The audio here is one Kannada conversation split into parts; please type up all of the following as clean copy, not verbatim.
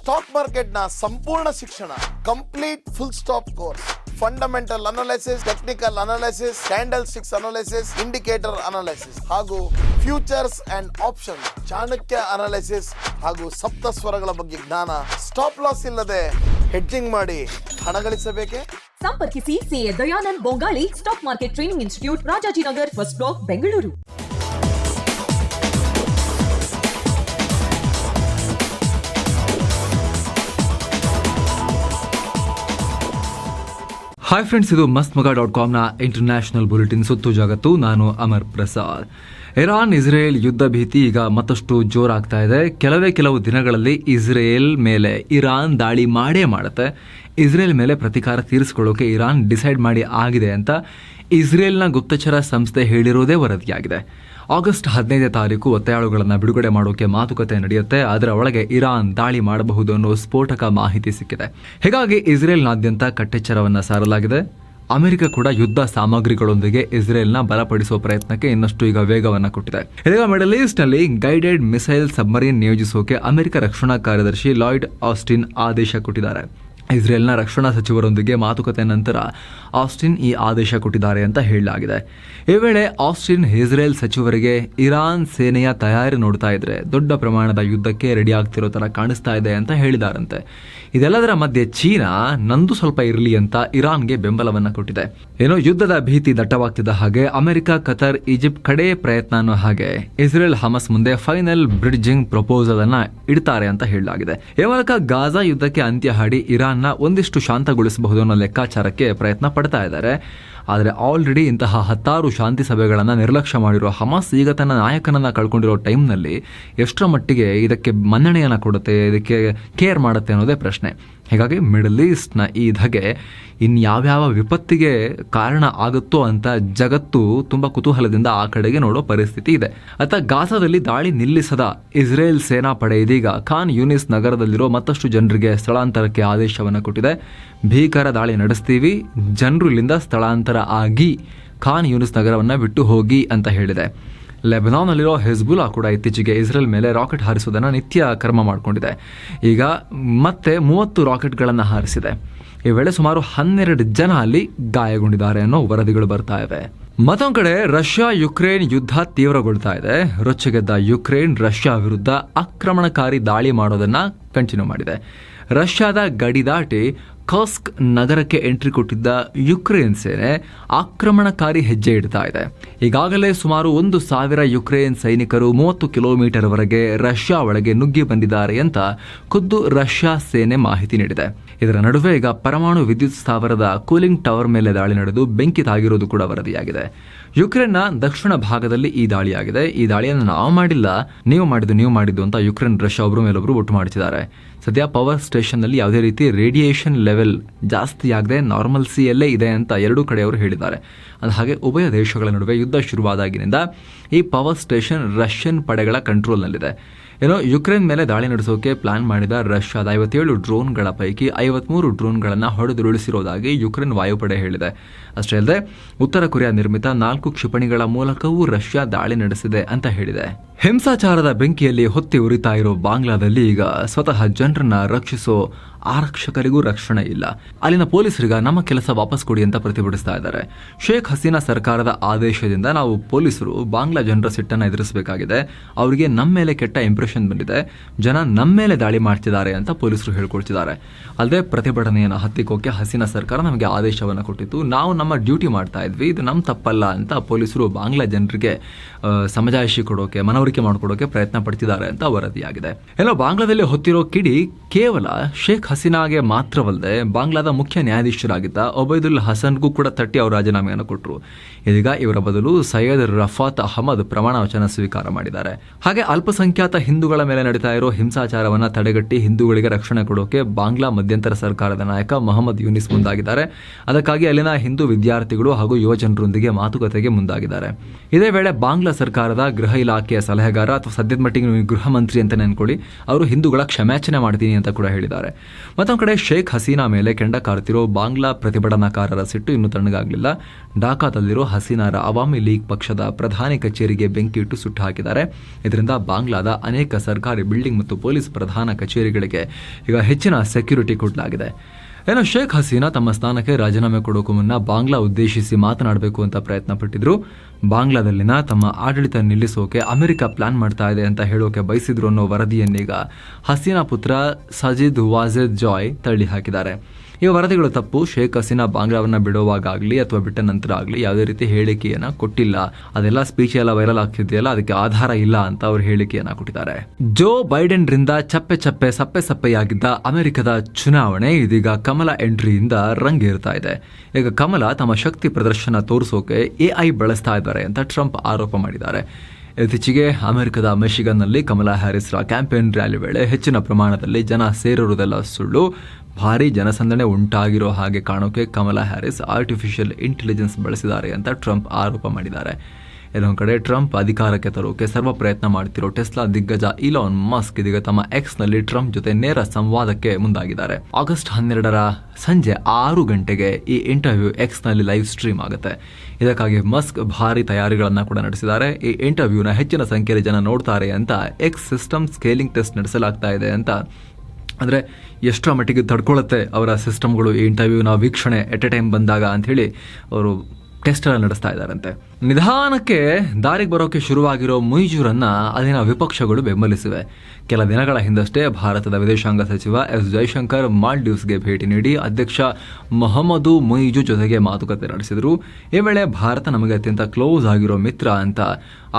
ಸ್ಟಾಕ್ ಮಾರ್ಕೆಟ್ ನ ಸಂಪೂರ್ಣ ಶಿಕ್ಷಣ, complete full stop course, fundamental analysis, technical analysis, candle sticks analysis, indicator analysis ಹಾಗೂ futures and option, Chanakya analysis ಹಾಗೂ ಸಪ್ತ ಸ್ವರಗಳ ಬಗ್ಗೆ ಜ್ಞಾನ. ಸ್ಟಾಪ್ ಲಾಸ್ ಇಲ್ಲದೆ ಹೆಡ್ಜಿಂಗ್ ಮಾಡಿ ಹಣ ಗಳಿಸಬೇಕೆ? ಸಂಪರ್ಕಿಸಿ CA Dayanand Bongali, stock market training institute, Rajajinagar, first block, Bengaluru. Hi friends, ಇದು mastmaga.com ಇಂಟರ್ನ್ಯಾಷನಲ್ ಬುಲೆಟಿನ್ ಸುತ್ತು ಜಗತ್ತು. ನಾನು ಅಮರ್ ಪ್ರಸಾದ್. ಇರಾನ್ ಇಸ್ರೇಲ್ ಯುದ್ಧ ಭೀತಿ ಈಗ ಮತ್ತಷ್ಟು ಜೋರಾಗ್ತಾ ಇದೆ. ಕೆಲವು ದಿನಗಳಲ್ಲಿ ಇಸ್ರೇಲ್ ಮೇಲೆ ಇರಾನ್ ದಾಳಿ ಮಾಡೇ ಮಾಡುತ್ತೆ. ಇಸ್ರೇಲ್ ಮೇಲೆ ಪ್ರತೀಕಾರ ತೀರಿಸಿಕೊಳ್ಳೋಕೆ ಇರಾನ್ ಡಿಸೈಡ್ ಮಾಡಿ ಆಗಿದೆ ಅಂತ ಇಸ್ರೇಲ್ನ ಗುಪ್ತಚರ ಸಂಸ್ಥೆ ಹೇಳಿರುವುದೇ ವರದಿಯಾಗಿದೆ. ಆಗಸ್ಟ್ 15ನೇ ತಾರೀಕು ಒತ್ತೆಯಾಳುಗಳನ್ನು ಬಿಡುಗಡೆ ಮಾಡೋಕೆ ಮಾತುಕತೆ ನಡೆಯುತ್ತೆ. ಅದರ ಒಳಗೆ ಇರಾನ್ ದಾಳಿ ಮಾಡಬಹುದು ಅನ್ನೋ ಸ್ಫೋಟಕ ಮಾಹಿತಿ ಸಿಕ್ಕಿದೆ. ಹೀಗಾಗಿ ಇಸ್ರೇಲ್ನಾದ್ಯಂತ ಕಟ್ಟೆಚ್ಚರವನ್ನು ಸಾರಲಾಗಿದೆ. ಅಮೆರಿಕ ಕೂಡ ಯುದ್ಧ ಸಾಮಗ್ರಿಗಳೊಂದಿಗೆ ಇಸ್ರೇಲ್ನ ಬಲಪಡಿಸುವ ಪ್ರಯತ್ನಕ್ಕೆ ಇನ್ನಷ್ಟು ಈಗ ವೇಗವನ್ನು ಕೊಟ್ಟಿದೆ. ಇದೀಗ ಮಿಡಲ್ ಈಸ್ಟ್ ನಲ್ಲಿ ಗೈಡೆಡ್ ಮಿಸೈಲ್ ಸಬ್ಮರೀನ್ ನಿಯೋಜಿಸೋಕೆ ಅಮೆರಿಕ ರಕ್ಷಣಾ ಕಾರ್ಯದರ್ಶಿ ಲಾಯ್ಡ್ ಆಸ್ಟಿನ್ ಆದೇಶ ಕೊಟ್ಟಿದ್ದಾರೆ. ಇಸ್ರೇಲ್ನ ರಕ್ಷಣಾ ಸಚಿವರೊಂದಿಗೆ ಮಾತುಕತೆ ನಂತರ ಆಸ್ಟಿನ್ ಈ ಆದೇಶ ಕೊಟ್ಟಿದ್ದಾರೆ ಅಂತ ಹೇಳಲಾಗಿದೆ. ಈ ವೇಳೆ ಆಸ್ಟಿನ್ ಇಸ್ರೇಲ್ ಸಚಿವರಿಗೆ ಇರಾನ್ ಸೇನೆಯ ತಯಾರಿ ನೋಡ್ತಾ ಇದ್ರೆ ದೊಡ್ಡ ಪ್ರಮಾಣದ ಯುದ್ಧಕ್ಕೆ ರೆಡಿ ಆಗ್ತಿರೋ ತರ ಕಾಣಿಸ್ತಾ ಇದೆ ಅಂತ ಹೇಳಿದಾರಂತೆ. ಇದೆಲ್ಲದರ ಮಧ್ಯೆ ಚೀನಾ ನಂದು ಸ್ವಲ್ಪ ಇರಲಿ ಅಂತ ಇರಾನ್ಗೆ ಬೆಂಬಲವನ್ನ ಕೊಟ್ಟಿದೆ. ಏನೋ ಯುದ್ಧದ ಭೀತಿ ದಟ್ಟವಾಗ್ತಿದ್ದ ಹಾಗೆ ಅಮೆರಿಕ, ಕತರ್, ಈಜಿಪ್ಟ್ ಕಡೆ ಪ್ರಯತ್ನ ಅನ್ನೋ ಹಾಗೆ ಇಸ್ರೇಲ್ ಹಮಸ್ ಮುಂದೆ ಫೈನಲ್ ಬ್ರಿಡ್ಜಿಂಗ್ ಪ್ರಪೋಸಲ್ ಅನ್ನ ಇಡ್ತಾರೆ ಅಂತ ಹೇಳಲಾಗಿದೆ. ಈ ಮೂಲಕ ಗಾಜಾ ಯುದ್ಧಕ್ಕೆ ಅಂತ್ಯ ಹಾಡಿ ಇರಾನ್ನ ಒಂದಿಷ್ಟು ಶಾಂತಗೊಳಿಸಬಹುದು ಅನ್ನೋ ಲೆಕ್ಕಾಚಾರಕ್ಕೆ ಪ್ರಯತ್ನ ಪಡ್ತಾ ಇದ್ದಾರೆ. ಆದರೆ ಆಲ್ರೆಡಿ ಇಂತಹ 10 ಶಾಂತಿ ಸಭೆಗಳನ್ನು ನಿರ್ಲಕ್ಷ್ಯ ಮಾಡಿರೋ ಹಮಾಸ್ ಈಗ ತನ್ನ ನಾಯಕನನ್ನ ಕಳ್ಕೊಂಡಿರೋ ಟೈಮ್ನಲ್ಲಿ ಎಷ್ಟರ ಮಟ್ಟಿಗೆ ಇದಕ್ಕೆ ಮನ್ನಣೆಯನ್ನು ಕೊಡುತ್ತೆ, ಇದಕ್ಕೆ ಕೇರ್ ಮಾಡುತ್ತೆ ಅನ್ನೋದೇ ಪ್ರಶ್ನೆ. ಹೀಗಾಗಿ ಮಿಡಲ್ ಈಸ್ಟ್ನ ಈ ಧಗೆ ಇನ್ಯಾವ್ಯಾವ ವಿಪತ್ತಿಗೆ ಕಾರಣ ಆಗುತ್ತೋ ಅಂತ ಜಗತ್ತು ತುಂಬ ಕುತೂಹಲದಿಂದ ಆ ಕಡೆಗೆ ನೋಡೋ ಪರಿಸ್ಥಿತಿ ಇದೆ. ಅತ್ತ ಗಾಜಾದಲ್ಲಿ ದಾಳಿ ನಿಲ್ಲಿಸದ ಇಸ್ರೇಲ್ ಸೇನಾ ಪಡೆ ಇದೀಗ ಖಾನ್ ಯೂನಿಸ್ ನಗರದಲ್ಲಿರೋ ಮತ್ತಷ್ಟು ಜನರಿಗೆ ಸ್ಥಳಾಂತರಕ್ಕೆ ಆದೇಶವನ್ನು ಕೊಟ್ಟಿದೆ. ಭೀಕರ ದಾಳಿ ನಡೆಸ್ತೀವಿ, ಜನರು ಇಲ್ಲಿಂದ ಸ್ಥಳಾಂತರ ಆಗಿ ಖಾನ್ ಯೂನಿಸ್ ನಗರವನ್ನು ಬಿಟ್ಟು ಹೋಗಿ ಅಂತ ಹೇಳಿದೆ. ಲೆಬನಾನ್ನಲ್ಲಿರೋ ಹೆಜ್ಬುಲ್ಲಾ ಕೂಡ ಇತ್ತೀಚೆಗೆ ಇಸ್ರೇಲ್ ಮೇಲೆ ರಾಕೆಟ್ ಹಾರಿಸೋದನ್ನು ನಿತ್ಯ ಕರ್ಮ ಮಾಡಿಕೊಂಡಿದೆ. ಈಗ ಮತ್ತೆ 30 ರಾಕೆಟ್ಗಳನ್ನು ಹಾರಿಸಿದೆ. ಈ ವೇಳೆ ಸುಮಾರು 12 ಜನ ಅಲ್ಲಿ ಗಾಯಗೊಂಡಿದ್ದಾರೆ ಅನ್ನೋ ವರದಿಗಳು ಬರ್ತಾ ಇವೆ. ಮತ್ತೊಂದು ಕಡೆ ರಷ್ಯಾ ಯುಕ್ರೇನ್ ಯುದ್ಧ ತೀವ್ರಗೊಳ್ತಾ ಇದೆ. ರೊಚ್ಚಿಗೆದ್ದ ಯುಕ್ರೇನ್ ರಷ್ಯಾ ವಿರುದ್ಧ ಆಕ್ರಮಣಕಾರಿ ದಾಳಿ ಮಾಡೋದನ್ನ ಕಂಟಿನ್ಯೂ ಮಾಡಿದೆ. ರಷ್ಯಾದ ಗಡಿ ದಾಟಿ ಕರ್ಸ್ಕ್ ನಗರಕ್ಕೆ ಎಂಟ್ರಿ ಕೊಟ್ಟಿದ್ದ ಯುಕ್ರೇನ್ ಸೇನೆ ಆಕ್ರಮಣಕಾರಿ ಹೆಜ್ಜೆ ಇಡ್ತಾ ಇದೆ. ಈಗಾಗಲೇ ಸುಮಾರು 1,000 ಯುಕ್ರೇನ್ ಸೈನಿಕರು 30 ಕಿಲೋಮೀಟರ್ ವರೆಗೆ ರಷ್ಯಾ ಒಳಗೆ ನುಗ್ಗಿ ಬಂದಿದ್ದಾರೆ ಅಂತ ಖುದ್ದು ರಷ್ಯಾ ಸೇನೆ ಮಾಹಿತಿ ನೀಡಿದೆ. ಇದರ ನಡುವೆ ಈಗ ಪರಮಾಣು ವಿದ್ಯುತ್ ಸ್ಥಾವರದ ಕೂಲಿಂಗ್ ಟವರ್ ಮೇಲೆ ದಾಳಿ ನಡೆದು ಬೆಂಕಿ ತಾಗಿರೋದು ಕೂಡ ವರದಿಯಾಗಿದೆ. ಯುಕ್ರೇನ್ನ ದಕ್ಷಿಣ ಭಾಗದಲ್ಲಿ ಈ ದಾಳಿಯಾಗಿದೆ. ಈ ದಾಳಿಯನ್ನು ನಾವು ಮಾಡಿಲ್ಲ, ನೀವು ಮಾಡಿದ್ದು ಅಂತ ಯುಕ್ರೇನ್ ರಷ್ಯಾ ಒಬ್ಬರ ಮೇಲೊಬ್ಬರು ಒಟ್ಟು ಮಾಡ್ತಿದ್ದಾರೆ. ಸದ್ಯ ಪವರ್ ಸ್ಟೇಷನ್ನಲ್ಲಿ ಯಾವುದೇ ರೀತಿ ರೇಡಿಯೇಷನ್ ಲೆವೆಲ್ ಜಾಸ್ತಿ ಆಗದೆ ನಾರ್ಮಲ್ಸಿಯಲ್ಲೇ ಇದೆ ಅಂತ ಎರಡೂ ಕಡೆಯವರು ಹೇಳಿದ್ದಾರೆ. ಹಾಗೆ ಉಭಯ ದೇಶಗಳ ನಡುವೆ ಯುದ್ಧ ಶುರುವಾದಾಗಿನಿಂದ ಈ ಪವರ್ ಸ್ಟೇಷನ್ ರಷ್ಯನ್ ಪಡೆಗಳ ಕಂಟ್ರೋಲ್ನಲ್ಲಿದೆ. ಏನೋ ಯುಕ್ರೇನ್ ಮೇಲೆ ದಾಳಿ ನಡೆಸೋಕೆ ಪ್ಲಾನ್ ಮಾಡಿದ ರಷ್ಯಾದ 57 ಡ್ರೋನ್ಗಳ ಪೈಕಿ 53 ಡ್ರೋನ್ಗಳನ್ನು ಹೊಡೆದುರುಳಿಸಿರೋದಾಗಿ ಯುಕ್ರೇನ್ ವಾಯುಪಡೆ ಹೇಳಿದೆ. ಅಷ್ಟೇ ಅಲ್ಲದೆ ಉತ್ತರ ಕೊರಿಯಾ ನಿರ್ಮಿತ 4 ಕ್ಷಿಪಣಿಗಳ ಮೂಲಕವೂ ರಷ್ಯಾ ದಾಳಿ ನಡೆಸಿದೆ ಅಂತ ಹೇಳಿದೆ. ಹಿಂಸಾಚಾರದ ಬೆಂಕಿಯಲ್ಲಿ ಹೊತ್ತಿ ಉರಿತಾ ಇರೋ ಬಾಂಗ್ಲಾದಲ್ಲಿ ಈಗ ಸ್ವತಃ ಜನರನ್ನ ರಕ್ಷಿಸೋ ಆರಕ್ಷಕರಿಗೂ ರಕ್ಷಣೆ ಇಲ್ಲ. ಅಲ್ಲಿನ ಪೊಲೀಸರಿಗ ನಮ್ಮ ಕೆಲಸ ವಾಪಸ್ ಕೊಡಿ ಅಂತ ಪ್ರತಿಭಟಿಸ್ತಾ ಇದ್ದಾರೆ. ಶೇಖ್ ಹಸೀನಾ ಸರ್ಕಾರದ ಆದೇಶದಿಂದ ನಾವು ಪೊಲೀಸರು ಬಾಂಗ್ಲಾ ಜನರ ಸಿಟ್ಟನ್ನು ಎದುರಿಸಬೇಕಾಗಿದೆ. ಅವರಿಗೆ ನಮ್ಮ ಮೇಲೆ ಕೆಟ್ಟ ಇಂಪ್ರೆಷನ್ ಬಂದಿದೆ, ಜನ ನಮ್ಮ ಮೇಲೆ ದಾಳಿ ಮಾಡ್ತಿದ್ದಾರೆ ಅಂತ ಪೊಲೀಸರು ಹೇಳ್ಕೊಳ್ತಿದ್ದಾರೆ. ಅಲ್ಲದೆ ಪ್ರತಿಭಟನೆಯನ್ನು ಹತ್ತಿಕ್ಕೋಕೆ ಹಸೀನಾ ಸರ್ಕಾರ ನಮಗೆ ಆದೇಶವನ್ನು ಕೊಟ್ಟಿತ್ತು, ನಾವು ನಮ್ಮ ಡ್ಯೂಟಿ ಮಾಡ್ತಾ ಇದ್ವಿ, ಇದು ನಮ್ಮ ತಪ್ಪಲ್ಲ ಅಂತ ಪೊಲೀಸರು ಬಾಂಗ್ಲಾ ಜನರಿಗೆ ಸಮಜಾಯಿಷಿ ಕೊಡೋಕೆ, ಮನವರಿಕೆ ಮಾಡಿಕೊಡೋಕೆ ಪ್ರಯತ್ನ ಪಡ್ತಿದ್ದಾರೆ ಅಂತ ವರದಿಯಾಗಿದೆ. ಏನೋ ಬಾಂಗ್ಲಾದಲ್ಲಿ ಹೊತ್ತಿರೋ ಕಿಡಿ ಕೇವಲ ಶೇಖ್ ಹಸೀನಾಗೆ ಮಾತ್ರವಲ್ಲದೆ ಬಾಂಗ್ಲಾದ ಮುಖ್ಯ ನ್ಯಾಯಾಧೀಶರಾಗಿದ್ದ ಒಬೈದುಲ್ ಹಸನ್ಗೂ ಕೂಡ ತಟ್ಟಿ ಅವರು ರಾಜೀನಾಮೆಯನ್ನು ಕೊಟ್ಟರು. ಇದೀಗ ಇವರ ಬದಲು ಸೈಯದ್ ರಫಾತ್ ಅಹಮದ್ ಪ್ರಮಾಣ ವಚನ ಸ್ವೀಕಾರ ಮಾಡಿದ್ದಾರೆ. ಹಾಗೆ ಅಲ್ಪಸಂಖ್ಯಾತ ಹಿಂದೂಗಳ ಮೇಲೆ ನಡೀತಾ ಇರೋ ಹಿಂಸಾಚಾರವನ್ನು ತಡೆಗಟ್ಟಿ ಹಿಂದೂಗಳಿಗೆ ರಕ್ಷಣೆ ಕೊಡೋಕೆ ಬಾಂಗ್ಲಾ ಮಧ್ಯಂತರ ಸರ್ಕಾರದ ನಾಯಕ ಮೊಹಮ್ಮದ್ ಯೂನಿಸ್ ಮುಂದಾಗಿದ್ದಾರೆ. ಅದಕ್ಕಾಗಿ ಅಲ್ಲಿನ ಹಿಂದೂ ವಿದ್ಯಾರ್ಥಿಗಳು ಹಾಗೂ ಯುವಜನರೊಂದಿಗೆ ಮಾತುಕತೆಗೆ ಮುಂದಾಗಿದ್ದಾರೆ. ಇದೇ ವೇಳೆ ಬಾಂಗ್ಲಾ ಸರ್ಕಾರದ ಗೃಹ ಇಲಾಖೆಯ ಸಲಹೆಗಾರ ಅಥವಾ ಸದ್ಯದ ಮಟ್ಟಿಗೆ ಗೃಹ ಮಂತ್ರಿ ಅಂತ ನೆನ್ಕೊಳ್ಳಿ, ಅವರು ಹಿಂದೂಗಳ ಕ್ಷಮಾಚನೆ ಮಾಡ್ತೀನಿ ಅಂತ ಕೂಡ ಹೇಳಿದ್ದಾರೆ. ಮತ್ತೊಂದು ಕಡೆ ಶೇಖ್ ಹಸೀನಾ ಮೇಲೆ ಕೆಂಡ ಕಾರುತ್ತಿರೋ ಬಾಂಗ್ಲಾ ಪ್ರತಿಭಟನಾಕಾರರ ಸಿಟ್ಟು ಇನ್ನೂ ತಣ್ಣಗಾಗಲಿಲ್ಲ. ಢಾಕಾದಲ್ಲಿರೋ ಹಸೀನಾರ ಅವಾಮಿ ಲೀಗ್ ಪಕ್ಷದ ಪ್ರಧಾನಿ ಕಚೇರಿಗೆ ಬೆಂಕಿ ಇಟ್ಟು ಸುಟ್ಟು ಹಾಕಿದ್ದಾರೆ. ಇದರಿಂದ ಬಾಂಗ್ಲಾದ ಅನೇಕ ಸರ್ಕಾರಿ ಬಿಲ್ಡಿಂಗ್ ಮತ್ತು ಪೊಲೀಸ್ ಪ್ರಧಾನ ಕಚೇರಿಗಳಿಗೆ ಈಗ ಹೆಚ್ಚಿನ ಸೆಕ್ಯೂರಿಟಿ ಕೊಡಲಾಗಿದೆ. ಏನೋ ಶೇಖ್ ಹಸೀನಾ ತಮ್ಮ ಸ್ಥಾನಕ್ಕೆ ರಾಜೀನಾಮೆ ಕೊಡೋಕು ಮುನ್ನ ಬಾಂಗ್ಲಾ ಉದ್ದೇಶಿಸಿ ಮಾತನಾಡಬೇಕು ಅಂತ ಪ್ರಯತ್ನ ಪಟ್ಟಿದ್ರು. ಬಾಂಗ್ಲಾದಲ್ಲಿನ ತಮ್ಮ ಆಡಳಿತ ನಿಲ್ಲಿಸೋಕೆ ಅಮೆರಿಕ ಪ್ಲಾನ್ ಮಾಡ್ತಾ ಇದೆ ಅಂತ ಹೇಳೋಕೆ ಬಯಸಿದ್ರು ಅನ್ನೋ ವರದಿಯನ್ನೀಗ ಹಸೀನಾ ಪುತ್ರ ಸಜಿದ್ ವಾಜೆದ್ ಜಾಯ್ ತಳ್ಳಿ ಹಾಕಿದ್ದಾರೆ. ಈ ವರದಿಗಳು ತಪ್ಪು. ಶೇಖ್ ಹಸೀನಾ ಬಾಂಗ್ಲಾವನ್ನ ಬಿಡುವಾಗಲಿ ಅಥವಾ ಬಿಟ್ಟ ನಂತರ ಆಗಲಿ ಯಾವುದೇ ರೀತಿ ಹೇಳಿಕೆಯನ್ನ ಕೊಟ್ಟಿಲ್ಲ. ಅದೆಲ್ಲ ಸ್ಪೀಚ್ ಎಲ್ಲ ವೈರಲ್ ಆಗ್ತಿದೆಯಲ್ಲ, ಅದಕ್ಕೆ ಆಧಾರ ಇಲ್ಲ ಅಂತ ಅವರು ಹೇಳಿಕೆಯನ್ನ ಕೊಟ್ಟಿದ್ದಾರೆ. ಜೋ ಬೈಡೆನ್ ರಿಂದ ಸಪ್ಪೆಯಾಗಿದ್ದ ಅಮೆರಿಕದ ಚುನಾವಣೆ ಇದೀಗ ಕಮಲ ಎಂಟ್ರಿಯಿಂದ ರಂಗೇರ್ತಾ ಇದೆ. ಈಗ ಕಮಲ ತಮ್ಮ ಶಕ್ತಿ ಪ್ರದರ್ಶನ ತೋರಿಸೋಕೆ AI ಬಳಸ್ತಾ ಇದ್ದಾರೆ ಅಂತ ಟ್ರಂಪ್ ಆರೋಪ ಮಾಡಿದ್ದಾರೆ. ಇತ್ತೀಚೆಗೆ ಅಮೆರಿಕದ ಮಿಶಿಗನ್ನಲ್ಲಿ ಕಮಲಾ ಹ್ಯಾರಿಸ್ರ ಕ್ಯಾಂಪೇನ್ ರ್ಯಾಲಿ ವೇಳೆ ಹೆಚ್ಚಿನ ಪ್ರಮಾಣದಲ್ಲಿ ಜನ ಸೇರಿರುವುದೆಲ್ಲ ಸುಳ್ಳು. ಭಾರೀ ಜನಸಂದಣಿ ಉಂಟಾಗಿರೋ ಹಾಗೆ ಕಾಣೋಕೆ ಕಮಲಾ ಹ್ಯಾರಿಸ್ ಆರ್ಟಿಫಿಷಿಯಲ್ ಇಂಟೆಲಿಜೆನ್ಸ್ ಬಳಸಿದ್ದಾರೆ ಅಂತ ಟ್ರಂಪ್ ಆರೋಪ ಮಾಡಿದ್ದಾರೆ. ಇನ್ನೊಂದು ಕಡೆ ಟ್ರಂಪ್ ಅಧಿಕಾರಕ್ಕೆ ತರೋಕೆ ಸರ್ವ ಪ್ರಯತ್ನ ಮಾಡ್ತಿರೋ ಟೆಸ್ಲಾ ದಿಗ್ಗಜ ಇಲಾನ್ ಮಸ್ಕ್ ಇದೀಗ ತಮ್ಮ ಎಕ್ಸ್ನಲ್ಲಿ ಟ್ರಂಪ್ ಜೊತೆ ನೇರ ಸಂವಾದಕ್ಕೆ ಮುಂದಾಗಿದ್ದಾರೆ. ಆಗಸ್ಟ್ 12ರ ಸಂಜೆ 6 ಗಂಟೆಗೆ ಈ ಇಂಟರ್ವ್ಯೂ ಎಕ್ಸ್ನಲ್ಲಿ ಲೈವ್ ಸ್ಟ್ರೀಮ್ ಆಗುತ್ತೆ. ಇದಕ್ಕಾಗಿ ಮಸ್ಕ್ ಭಾರಿ ತಯಾರಿಗಳನ್ನ ಕೂಡ ನಡೆಸಿದ್ದಾರೆ. ಈ ಇಂಟರ್ವ್ಯೂನ ಹೆಚ್ಚಿನ ಸಂಖ್ಯೆಯಲ್ಲಿ ಜನ ನೋಡ್ತಾರೆ ಅಂತ ಎಕ್ಸ್ ಸಿಸ್ಟಮ್ ಸ್ಕೇಲಿಂಗ್ ಟೆಸ್ಟ್ ನಡೆಸಲಾಗ್ತಾ ಇದೆ ಅಂತ. ಅಂದರೆ ಎಷ್ಟರ ಮಟ್ಟಿಗೆ ತಡ್ಕೊಳ್ಳುತ್ತೆ ಅವರ ಸಿಸ್ಟಮ್ಗಳು ಈ ಇಂಟರ್ವ್ಯೂನ ವೀಕ್ಷಣೆ ಎಟ್ ಎ ಟೈಮ್ ಬಂದಾಗ ಅಂಥೇಳಿ ಅವರು ಟೆಸ್ಟ್ ಎಲ್ಲ ನಡೆಸ್ತಾ ಇದ್ದಾರಂತೆ. ನಿಧಾನಕ್ಕೆ ದಾರಿಗೆ ಬರೋಕೆ ಶುರುವಾಗಿರೋ ಮುಯಿಜೂರನ್ನ ಅಲ್ಲಿನ ವಿಪಕ್ಷಗಳು ಬೆಂಬಲಿಸಿವೆ. ಕೆಲ ದಿನಗಳ ಹಿಂದಷ್ಟೇ ಭಾರತದ ವಿದೇಶಾಂಗ ಸಚಿವ ಎಸ್ ಜೈಶಂಕರ್ ಮಾಲ್ಡೀವ್ಸ್ಗೆ ಭೇಟಿ ನೀಡಿ ಅಧ್ಯಕ್ಷ ಮೊಹಮ್ಮದು ಮುಯಿಜು ಜೊತೆಗೆ ಮಾತುಕತೆ ನಡೆಸಿದರು. ಈ ವೇಳೆ ಭಾರತ ನಮಗೆ ಅತ್ಯಂತ ಕ್ಲೋಸ್ ಆಗಿರೋ ಮಿತ್ರ ಅಂತ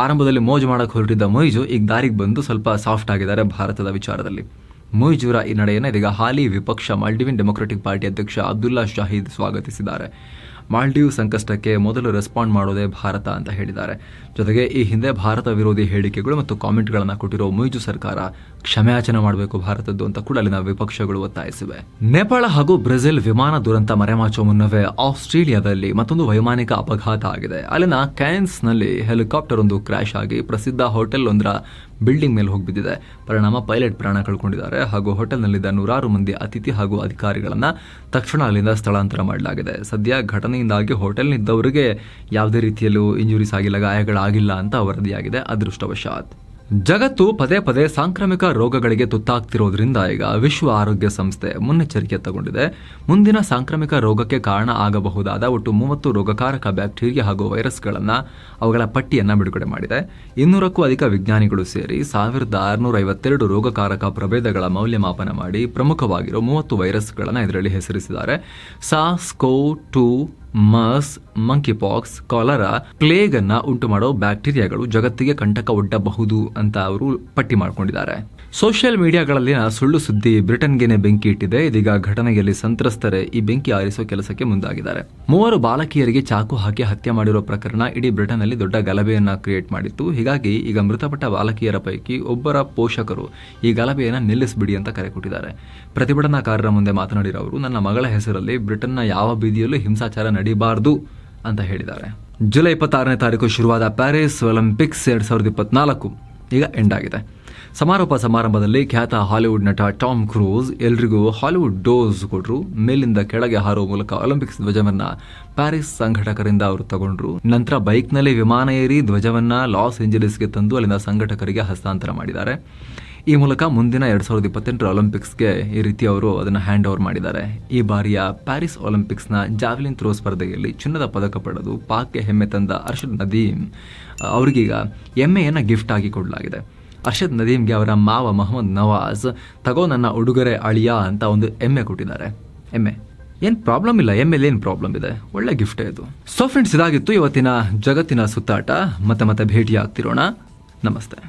ಆರಂಭದಲ್ಲಿ ಮೋಜು ಮಾಡಕ್ಕೆ ಹೊರಟಿದ್ದ ಮುಯಿಜು ಈಗ ದಾರಿಗೆ ಬಂದು ಸ್ವಲ್ಪ ಸಾಫ್ಟ್ ಆಗಿದ್ದಾರೆ ಭಾರತದ ವಿಚಾರದಲ್ಲಿ. ಮುಯಿಜೂರ ಈ ನಡೆಯನ್ನು ಇದೀಗ ಹಾಲಿ ವಿಪಕ್ಷ ಮಾಲ್ಡೀವಿಯನ್ ಡೆಮೊಕ್ರೆಟಿಕ್ ಪಾರ್ಟಿ ಅಧ್ಯಕ್ಷ ಅಬ್ದುಲ್ಲಾ ಶಾಹೀದ್ ಸ್ವಾಗತಿಸಿದ್ದಾರೆ. ಮಾಲ್ಡೀವ್ ಸಂಕಷ್ಟಕ್ಕೆ ಮೊದಲು ರೆಸ್ಪಾಂಡ್ ಮಾಡೋದೇ ಭಾರತ ಅಂತ ಹೇಳಿದ್ದಾರೆ. ಜೊತೆಗೆ ಈ ಹಿಂದೆ ಭಾರತ ವಿರೋಧಿ ಹೇಳಿಕೆಗಳು ಮತ್ತು ಕಾಮೆಂಟ್ಗಳನ್ನು ಕೊಟ್ಟಿರೋ ಮುಯಿಜು ಸರ್ಕಾರ ಕ್ಷಮೆಯಾಚನೆ ಮಾಡಬೇಕು ಭಾರತದ್ದು ಅಂತ ಕೂಡ ಅಲ್ಲಿನ ವಿಪಕ್ಷಗಳು ಒತ್ತಾಯಿಸಿವೆ. ನೇಪಾಳ ಹಾಗೂ ಬ್ರೆಜಿಲ್ ವಿಮಾನ ದುರಂತ ಮರೆಮಾಚೋ ಮುನ್ನವೇ ಆಸ್ಟ್ರೇಲಿಯಾದಲ್ಲಿ ಮತ್ತೊಂದು ವೈಮಾನಿಕ ಅಪಘಾತ ಆಗಿದೆ. ಅಲ್ಲಿನ ಕ್ಯಾನ್ಸ್ನಲ್ಲಿ ಹೆಲಿಕಾಪ್ಟರ್ ಒಂದು ಕ್ರ್ಯಾಶ್ ಆಗಿ ಪ್ರಸಿದ್ಧ ಹೋಟೆಲ್ ಒಂದರ ಬಿಲ್ಡಿಂಗ್ ಮೇಲೆ ಹೋಗಿಬಿದ್ದಿದೆ. ಪರಿಣಾಮ ಪೈಲಟ್ ಪ್ರಾಣ ಕಳ್ಕೊಂಡಿದ್ದಾರೆ ಹಾಗೂ ಹೋಟೆಲ್ನಲ್ಲಿದ್ದ 100 ಮಂದಿ ಅತಿಥಿ ಹಾಗೂ ಅಧಿಕಾರಿಗಳನ್ನ ತಕ್ಷಣ ಅಲ್ಲಿಂದ ಸ್ಥಳಾಂತರ ಮಾಡಲಾಗಿದೆ. ಸದ್ಯ ಘಟನೆಯಿಂದಾಗಿ ಹೋಟೆಲ್ನಿದ್ದವರಿಗೆ ಯಾವುದೇ ರೀತಿಯಲ್ಲೂ ಇಂಜುರೀಸ್ ಆಗಿಲ್ಲ, ಗಾಯಗಳಾಗಿಲ್ಲ ಅಂತ ವರದಿಯಾಗಿದೆ. ಅದೃಷ್ಟವಶಾತ್ ಜಗತ್ತು ಪದೇ ಪದೇ ಸಾಂಕ್ರಾಮಿಕ ರೋಗಗಳಿಗೆ ತುತ್ತಾಗ್ತಿರೋದ್ರಿಂದ ಈಗ ವಿಶ್ವ ಆರೋಗ್ಯ ಸಂಸ್ಥೆ ಮುನ್ನೆಚ್ಚರಿಕೆ ತಗೊಂಡಿದೆ. ಮುಂದಿನ ಸಾಂಕ್ರಾಮಿಕ ರೋಗಕ್ಕೆ ಕಾರಣ ಆಗಬಹುದಾದ ಒಟ್ಟು 30 ರೋಗಕಾರಕ ಬ್ಯಾಕ್ಟೀರಿಯಾ ಹಾಗೂ ವೈರಸ್ಗಳನ್ನು ಅವುಗಳ ಪಟ್ಟಿಯನ್ನು ಬಿಡುಗಡೆ ಮಾಡಿದೆ. 200ಕ್ಕೂ ಅಧಿಕ ವಿಜ್ಞಾನಿಗಳು ಸೇರಿ 1652 ರೋಗಕಾರಕ ಪ್ರಭೇದಗಳ ಮೌಲ್ಯಮಾಪನ ಮಾಡಿ ಪ್ರಮುಖವಾಗಿರೋ 30 ವೈರಸ್ಗಳನ್ನು ಇದರಲ್ಲಿ ಹೆಸರಿಸಿದ್ದಾರೆ. SARS-CoV-2, MERS, monkeypox, cholera, plague ಅನ್ನ ಉಂಟು ಮಾಡೋ ಬ್ಯಾಕ್ಟೀರಿಯಾಗಳು ಜಗತ್ತಿಗೆ ಕಂಟಕ ಒಡ್ಡಬಹುದು ಅಂತ ಅವರು ಪಟ್ಟಿ ಮಾಡಿಕೊಂಡಿದ್ದಾರೆ. ಸೋಷಿಯಲ್ ಮೀಡಿಯಾಗಳಲ್ಲಿನ ಸುಳ್ಳು ಸುದ್ದಿ ಬ್ರಿಟನ್ಗೆನೆ ಬೆಂಕಿ ಇಟ್ಟಿದೆ. ಇದೀಗ ಘಟನೆಯಲ್ಲಿ ಸಂತ್ರಸ್ತರೇ ಈ ಬೆಂಕಿ ಆರಿಸೋ ಕೆಲಸಕ್ಕೆ ಮುಂದಾಗಿದ್ದಾರೆ. 3 ಬಾಲಕಿಯರಿಗೆ ಚಾಕು ಹಾಕಿ ಹತ್ಯೆ ಮಾಡಿರೋ ಪ್ರಕರಣ ಇಡೀ ಬ್ರಿಟನ್ ಅಲ್ಲಿ ದೊಡ್ಡ ಗಲಭೆಯನ್ನ ಕ್ರಿಯೇಟ್ ಮಾಡಿತ್ತು. ಹೀಗಾಗಿ ಈಗ ಮೃತಪಟ್ಟ ಬಾಲಕಿಯರ ಪೈಕಿ ಒಬ್ಬರ ಪೋಷಕರು ಈ ಗಲಭೆಯನ್ನ ನಿಲ್ಲಿಸಬಿಡಿ ಅಂತ ಕರೆ ಕೊಟ್ಟಿದ್ದಾರೆ. ಪ್ರತಿಭಟನಾಕಾರರ ಮುಂದೆ ಮಾತನಾಡಿರೋ ಅವರು, ನನ್ನ ಮಗಳ ಹೆಸರಲ್ಲಿ ಬ್ರಿಟನ್ನ ಯಾವ ಬೀದಿಯಲ್ಲೂ ಹಿಂಸಾಚಾರ ನಡೀಬಾರದು ಅಂತ ಹೇಳಿದ್ದಾರೆ. ಜುಲೈ 26ನೇ ತಾರೀಕು ಶುರುವಾದ ಪ್ಯಾರಿಸ್ ಒಲಿಂಪಿಕ್ಸ್ 2024 ಈಗ ಎಂಡ್ ಆಗಿದೆ. ಸಮಾರೋಪ ಸಮಾರಂಭದಲ್ಲಿ ಖ್ಯಾತ ಹಾಲಿವುಡ್ ನಟ ಟಾಮ್ ಕ್ರೂಸ್ ಎಲ್ರಿಗೂ ಹಾಲಿವುಡ್ ಡೋಸ್ ಕೊಟ್ಟರು. ಮೇಲಿಂದ ಕೆಳಗೆ ಹಾರುವ ಮೂಲಕ ಒಲಿಂಪಿಕ್ಸ್ ಧ್ವಜವನ್ನ ಪ್ಯಾರಿಸ್ ಸಂಘಟಕರಿಂದ ಅವರು ತಗೊಂಡ್ರು. ನಂತರ ಬೈಕ್ನಲ್ಲಿ ವಿಮಾನ ಏರಿ ಧ್ವಜವನ್ನ ಲಾಸ್ ಏಂಜಲೀಸ್ಗೆ ತಂದು ಅಲ್ಲಿಂದ ಸಂಘಟಕರಿಗೆ ಹಸ್ತಾಂತರ ಮಾಡಿದ್ದಾರೆ. ಈ ಮೂಲಕ ಮುಂದಿನ 2028 ಒಲಿಂಪಿಕ್ಸ್ಗೆ ಈ ರೀತಿ ಅವರು ಅದನ್ನು ಹ್ಯಾಂಡ್ ಓವರ್ ಮಾಡಿದ್ದಾರೆ. ಈ ಬಾರಿಯ ಪ್ಯಾರಿಸ್ ಒಲಿಂಪಿಕ್ಸ್ನ ಜಾವ್ಲಿನ್ ಥ್ರೋ ಸ್ಪರ್ಧೆಯಲ್ಲಿ ಚಿನ್ನದ ಪದಕ ಪಡೆದು ಪಾಕ್ಗೆ ಹೆಮ್ಮೆ ತಂದ ಅರ್ಷದ್ ನದೀಮ್ ಅವರಿಗೀಗ ಎಮ್ಮೆಯನ್ನು ಗಿಫ್ಟ್ ಆಗಿ ಕೊಡಲಾಗಿದೆ. ಅರ್ಷದ್ ನದೀಮ್ಗೆ ಅವರ ಮಾವ ಮೊಹಮ್ಮದ್ ನವಾಜ್ ತಗೋ ನನ್ನ ಉಡುಗೊರೆ ಅಳಿಯಾ ಅಂತ ಒಂದು ಎಮ್ಮೆ ಕೊಟ್ಟಿದ್ದಾರೆ. ಎಮ್ಮೆ ಏನು ಪ್ರಾಬ್ಲಮ್ ಇಲ್ಲ, ಎಮ್ಮೆಲ್ಲಿ ಏನು ಪ್ರಾಬ್ಲಮ್ ಇದೆ, ಒಳ್ಳೆ ಗಿಫ್ಟೇ ಇದು. ಸೊ ಫ್ರೆಂಡ್ಸ್, ಇದಾಗಿತ್ತು ಇವತ್ತಿನ ಜಗತ್ತಿನ ಸುತ್ತಾಟ. ಮತ್ತೆ ಭೇಟಿ ಆಗ್ತಿರೋಣ. ನಮಸ್ತೆ.